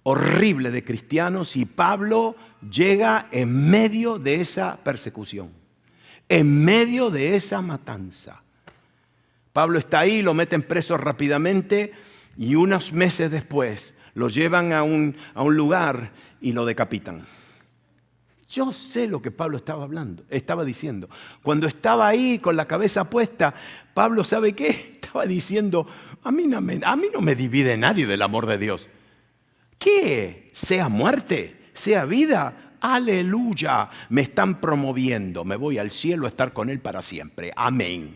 horrible de cristianos, y Pablo llega en medio de esa persecución, en medio de esa matanza. Pablo está ahí, lo meten preso rápidamente y unos meses después lo llevan a un lugar y lo decapitan. Yo sé lo que Pablo estaba diciendo. Cuando estaba ahí con la cabeza puesta, Pablo, ¿sabe qué? Estaba diciendo: a mí no me divide nadie del amor de Dios. ¿Qué? Sea muerte, sea vida, aleluya, me están promoviendo, me voy al cielo a estar con Él para siempre, amén.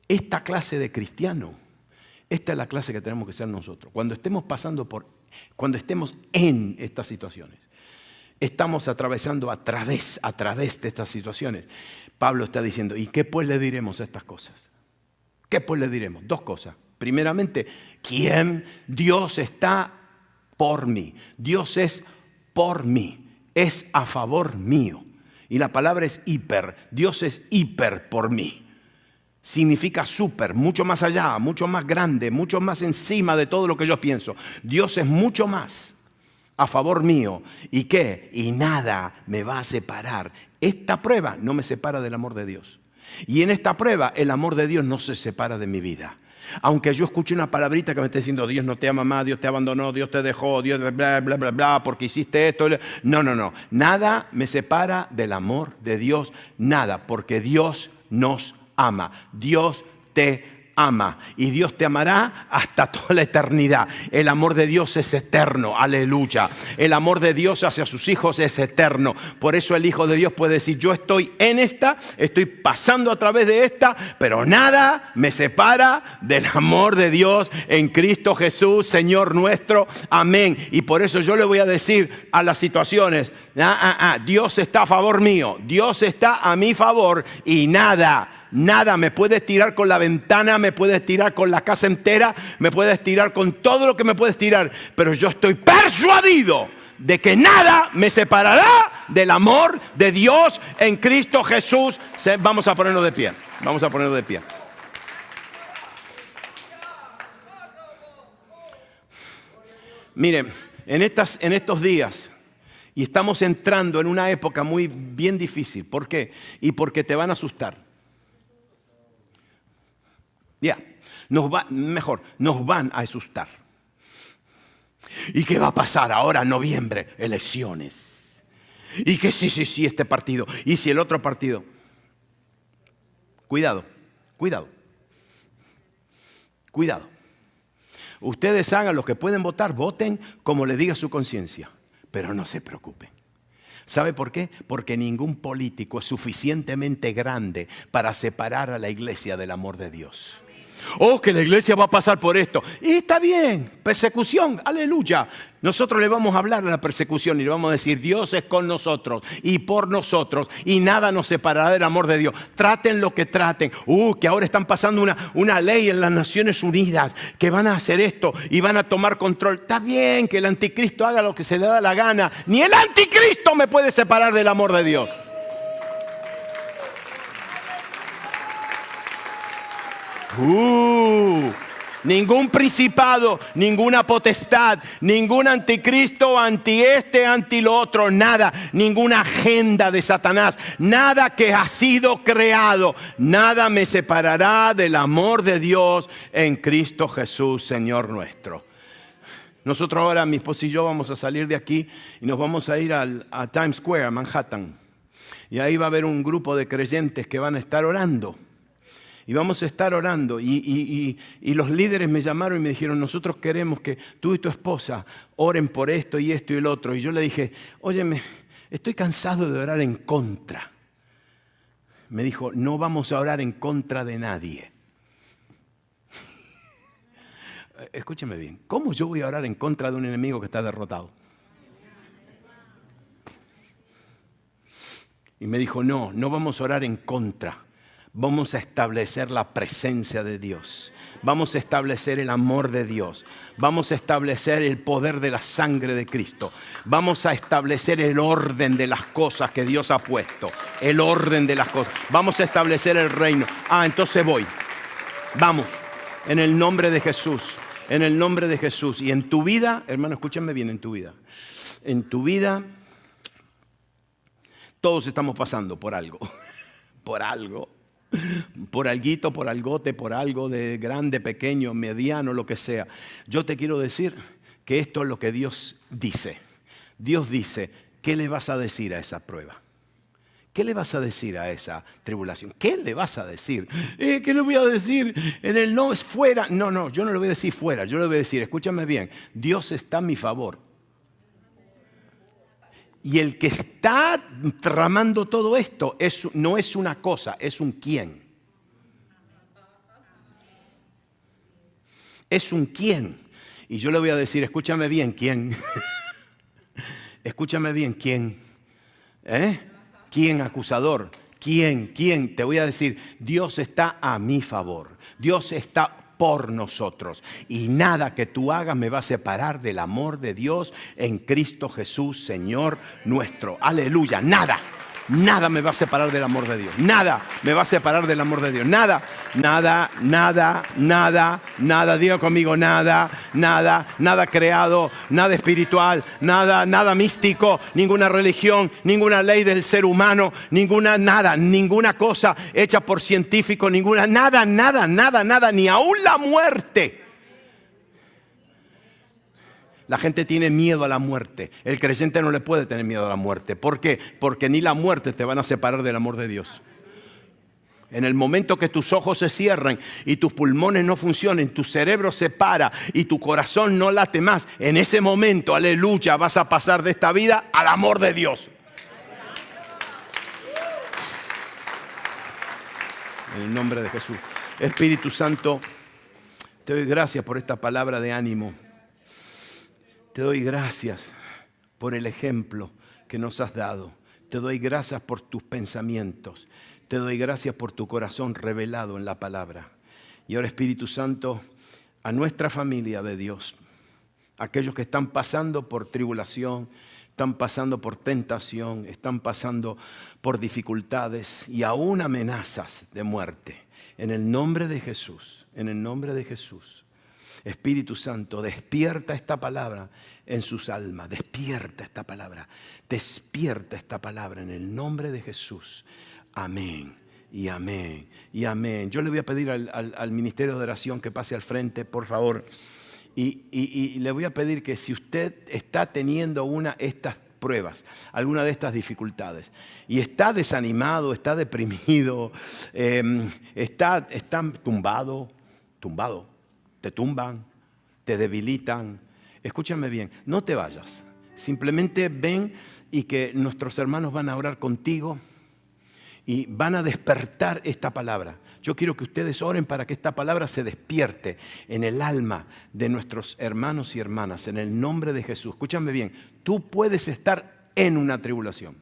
Esta clase de cristiano, esta es la clase que tenemos que ser nosotros. Cuando estemos cuando estemos en estas situaciones, estamos atravesando a través de estas situaciones. Pablo está diciendo: ¿y qué pues le diremos a estas cosas? ¿Qué pues le diremos? 2 cosas. Primeramente, ¿quién? Dios está por mí. Dios es por mí. Es a favor mío. Y la palabra es hiper. Dios es hiper por mí. Significa súper, mucho más allá, mucho más grande, mucho más encima de todo lo que yo pienso. Dios es mucho más a favor mío. ¿Y qué? Y nada me va a separar. Esta prueba no me separa del amor de Dios. Y en esta prueba el amor de Dios no se separa de mi vida. Aunque yo escuche una palabrita que me esté diciendo: Dios no te ama más, Dios te abandonó, Dios te dejó, Dios bla, bla, bla, bla, porque hiciste esto. No. Nada me separa del amor de Dios. Nada, porque Dios nos ama. Dios te ama. Y Dios te amará hasta toda la eternidad. El amor de Dios es eterno. Aleluya. El amor de Dios hacia sus hijos es eterno. Por eso el Hijo de Dios puede decir: yo estoy en esta, estoy pasando a través de esta, pero nada me separa del amor de Dios en Cristo Jesús, Señor nuestro. Amén. Y por eso yo le voy a decir a las situaciones: Dios está a favor mío. Dios está a mi favor y nada nada. Me puedes tirar con la ventana, me puedes tirar con la casa entera, me puedes tirar con todo lo que me puedes tirar. Pero yo estoy persuadido de que nada me separará del amor de Dios en Cristo Jesús. Vamos a ponernos de pie. Vamos a ponernos de pie. Miren, en estos días, y estamos entrando en una época muy bien difícil. ¿Por qué? Y porque te van a asustar. Nos van a asustar. ¿Y qué va a pasar ahora en noviembre? Elecciones. Y que sí, este partido. Y si el otro partido. Cuidado. Ustedes hagan lo que pueden votar, voten como les diga su conciencia. Pero no se preocupen. ¿Sabe por qué? Porque ningún político es suficientemente grande para separar a la iglesia del amor de Dios. Oh, que la iglesia va a pasar por esto. Y está bien, persecución, aleluya. Nosotros le vamos a hablar de la persecución y le vamos a decir, Dios es con nosotros y por nosotros y nada nos separará del amor de Dios. Traten lo que traten. Que ahora están pasando una ley en las Naciones Unidas que van a hacer esto y van a tomar control. Está bien que el anticristo haga lo que se le da la gana. Ni el anticristo me puede separar del amor de Dios. Ningún principado, ninguna potestad, ningún anticristo, anti este, anti lo otro, nada, ninguna agenda de Satanás, nada que ha sido creado, nada me separará del amor de Dios en Cristo Jesús, Señor nuestro. Nosotros ahora, mi esposa y yo, vamos a salir de aquí y nos vamos a ir a Times Square, a Manhattan. Y ahí va a haber un grupo de creyentes que van a estar orando. Y vamos a estar orando y los líderes me llamaron y me dijeron, nosotros queremos que tú y tu esposa oren por esto y esto y el otro. Y yo le dije, óyeme, estoy cansado de orar en contra. Me dijo, no vamos a orar en contra de nadie. Escúcheme bien, ¿cómo yo voy a orar en contra de un enemigo que está derrotado? Y me dijo, no vamos a orar en contra. Vamos a establecer la presencia de Dios. Vamos a establecer el amor de Dios. Vamos a establecer el poder de la sangre de Cristo. Vamos a establecer el orden de las cosas que Dios ha puesto. El orden de las cosas. Vamos a establecer el reino. Entonces voy. Vamos. En el nombre de Jesús. En el nombre de Jesús. Y en tu vida, hermano, escúchame bien, en tu vida. En tu vida, todos estamos pasando por algo. Por algo. Por alguito, por algote, por algo de grande, pequeño, mediano, lo que sea. Yo te quiero decir que esto es lo que Dios dice. Dios dice, ¿qué le vas a decir a esa prueba? ¿Qué le vas a decir a esa tribulación? ¿Qué le vas a decir? ¿Qué le voy a decir? En el no es fuera. No, yo no le voy a decir fuera. Yo le voy a decir, escúchame bien, Dios está a mi favor. Y el que está tramando todo esto no es una cosa, es un quién. Es un quién. Y yo le voy a decir, escúchame bien, ¿quién? Escúchame bien, ¿quién? ¿Quién acusador? ¿Quién? Te voy a decir, Dios está a mi favor. Dios está por nosotros. Y nada que tú hagas me va a separar del amor de Dios en Cristo Jesús, Señor nuestro. Aleluya. Nada me va a separar del amor de Dios. Nada me va a separar del amor de Dios. Nada. Diga conmigo, nada creado, nada espiritual, nada místico, ninguna religión, ninguna ley del ser humano, ninguna cosa hecha por científicos, nada, ni aún la muerte. La gente tiene miedo a la muerte. El creyente no le puede tener miedo a la muerte. ¿Por qué? Porque ni la muerte te van a separar del amor de Dios. En el momento que tus ojos se cierran y tus pulmones no funcionen, tu cerebro se para y tu corazón no late más, en ese momento, aleluya, vas a pasar de esta vida al amor de Dios. En el nombre de Jesús. Espíritu Santo, te doy gracias por esta palabra de ánimo. Te doy gracias por el ejemplo que nos has dado. Te doy gracias por tus pensamientos. Te doy gracias por tu corazón revelado en la palabra. Y ahora, Espíritu Santo, a nuestra familia de Dios, aquellos que están pasando por tribulación, están pasando por tentación, están pasando por dificultades y aún amenazas de muerte. En el nombre de Jesús, en el nombre de Jesús, Espíritu Santo, despierta esta palabra en sus almas, despierta esta palabra en el nombre de Jesús. Amén y amén y amén. Yo le voy a pedir al ministerio de oración que pase al frente, por favor. Y le voy a pedir que si usted está teniendo estas pruebas, alguna de estas dificultades, y está desanimado, está deprimido, está tumbado, te tumban, te debilitan, escúchame bien, no te vayas. Simplemente ven y que nuestros hermanos van a orar contigo y van a despertar esta palabra. Yo quiero que ustedes oren para que esta palabra se despierte en el alma de nuestros hermanos y hermanas, en el nombre de Jesús. Escúchame bien, tú puedes estar en una tribulación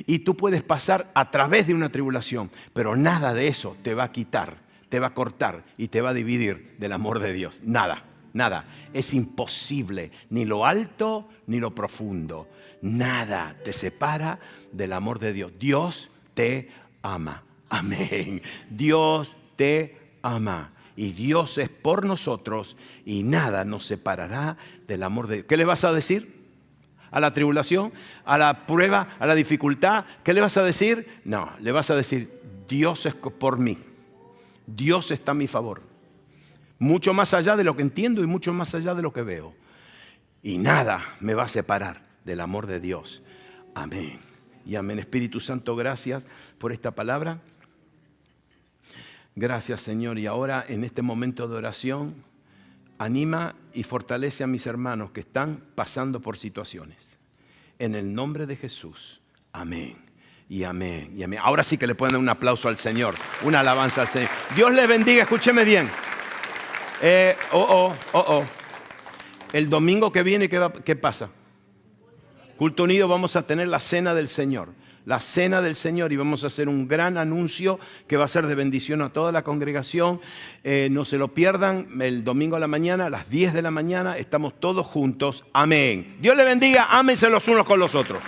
y tú puedes pasar a través de una tribulación, pero nada de eso te va a quitar, te va a cortar y te va a dividir del amor de Dios. Nada, nada. Es imposible, ni lo alto ni lo profundo. Nada te separa del amor de Dios. Dios te ama. Amén. Dios te ama y Dios es por nosotros y nada nos separará del amor de Dios. ¿Qué le vas a decir? ¿A la tribulación? ¿A la prueba? ¿A la dificultad? ¿Qué le vas a decir? No, le vas a decir, Dios es por mí. Dios está a mi favor. Mucho más allá de lo que entiendo y mucho más allá de lo que veo. Y nada me va a separar del amor de Dios. Amén. Y amén. Espíritu Santo, gracias por esta palabra. Gracias, Señor. Y ahora, en este momento de oración, anima y fortalece a mis hermanos que están pasando por situaciones. En el nombre de Jesús. Amén. Y amén. Y amén. Ahora sí que le pueden dar un aplauso al Señor. Una alabanza al Señor. Dios les bendiga. Escúcheme bien. El domingo que viene, ¿qué pasa? Culto Unido, vamos a tener la cena del Señor. La cena del Señor y vamos a hacer un gran anuncio que va a ser de bendición a toda la congregación. No se lo pierdan, el domingo a la mañana, a las 10 de la mañana, estamos todos juntos. Amén. Dios le bendiga, ámense los unos con los otros.